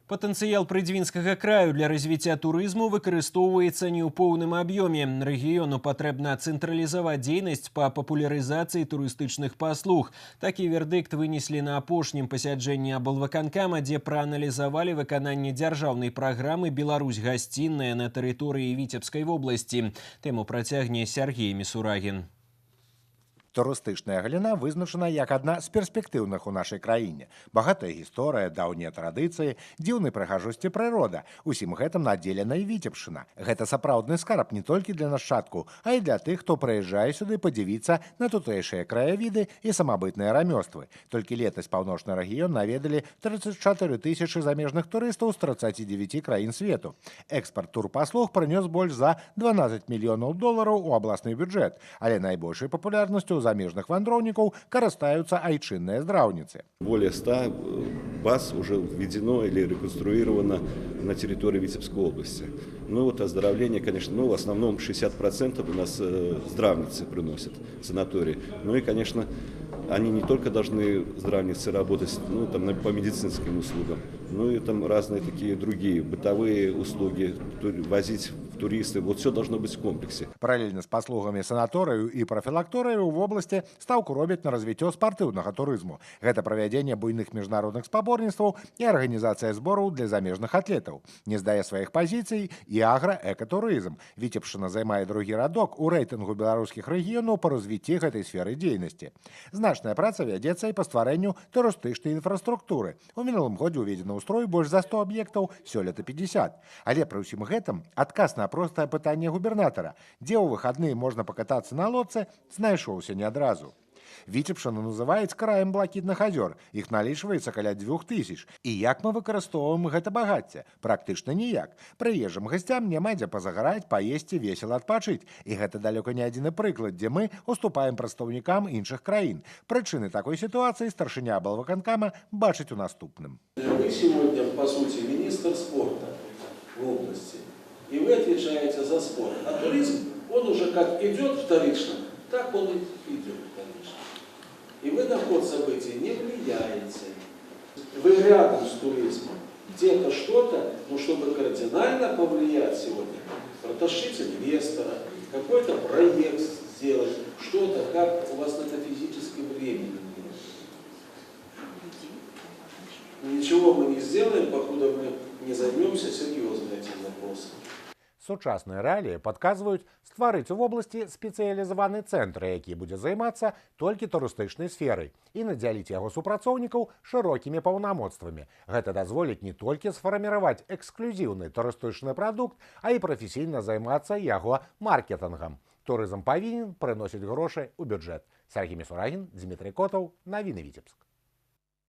Патэнцыял прыдзьвінскага краю для развіцця турызму выкарыстоўваецца не ў поўным аб'ёме. Рэгіёну патрэбна цэнтралізаваць дзейнасць па папулярызацыі турыстычных паслуг. Такі вердыкт вынеслі на апошнім пасяджэнні аблвыканкама, дзе прааналізавалі выкананне дзяржаўнай праграмы «Беларусь гасцінная» на тэрыторыі Віцебскай вобласці. Тэму працягне Сергей Місурагін. Турыстычная галіна вызначана як адна з перспектыўных у нашай краіне. Багатая гісторыя, даўнія традыцыі, дзіўнай прыгажосці прырода. Усім гэтым надзелена і Віцебшчына. Гэта сапраўдны скарб не толькі для нашчадкаў, а і для тых, хто прыязджае сюды падзівіцца на тутэйшыя краявіды і самабытныя рамёствы. Толькі летась паўночны рэгіён наведалі 34 тысячы замежных турыстаў з 39 краін свету. Экспарт турпаслуг прынёс больш за $12 мільёнаў у абласны бюджэт, але найбольшай папулярнасцю замежных вандроўнікаў карыстаюцца айчынныя здраўніцы. Более 100 баз уже введено или реконструировано на территории Витебской области. Ну вот оздоровление, конечно, в основном 60% у нас здравницы приносят, санатории. Ну и, конечно, они не только должны здравницы работать по медицинским услугам, но и там разные такие другие бытовые услуги, возить туристы. Вот все должно быть в комплексе. Параллельно з паслугамі санаторыю і прафілакторыю ў вобласці стаўку робяць на развіццё спартыўнага турызму. Гэта правядзенне буйных міжнародных спаборніцтваў і арганізацыя збораў для замежных атлетаў. Не здае сваіх пазіцый і аграэкатурызм. Віцебшчына займае другі радок у рэйтынгу беларускіх рэгіёнаў па развіцці гэтай сферы дзейнасці. Значная праца вядзецца і па стварэнню турыстычнай інфраструктуры. У мінулым годзе ўведзена ў строй больш за 100 аб'ектаў, сёлета 50. Але пры ўсім гэтым адказ на простае пытанне губернатара, дзе ў выхадныя можна пакатацца на лодцы, знайшоўся не адразу. Віцебшчыну называюць краем блакітных азёр. Іх налічваецца каля 2000. І як мы выкарыстоўваем гэта багацце? Практычна ніяк. Прыезджым гасцям няма дзе пазагараць, паесці, весела адпачыць. І гэта далёка не адзіны прыклад, дзе мы уступаем прадстаўнікам іншых краін. Прычыны такой сітуацыі старшыня аблвыканкама бачыць у наступным. Вы сегодня, по сути, министр спорта в области. И вы отвечаете за спорт. А туризм, он уже как идет вторично, так он и идет вторично. И вы на ход событий не влияете. Вы рядом с туризмом. Где-то что-то, но чтобы кардинально повлиять сегодня, протащить инвестора, какой-то проект сделать, что-то, как у вас на это физически времени нет. Ничего мы не сделаем, покуда мы не займемся серьезно этим вопросом. Сучасныя рэаліі падказваюць стварыць у вобласці спецыялізаваны цэнтр, які будзе займацца толькі турыстычнай сферай і надзяліць яго супрацоўнікаў шырокімі паўнамоцтвамі. Гэта дазволіць не толькі сфарміраваць эксклюзіўны турыстычны прадукт, а і прафесійна займацца яго маркетынгам. Турызм павінен прыносіць грошы ў бюджэт. Сергей Місурагін, Дмітрий Котаў, навіны Віцебск.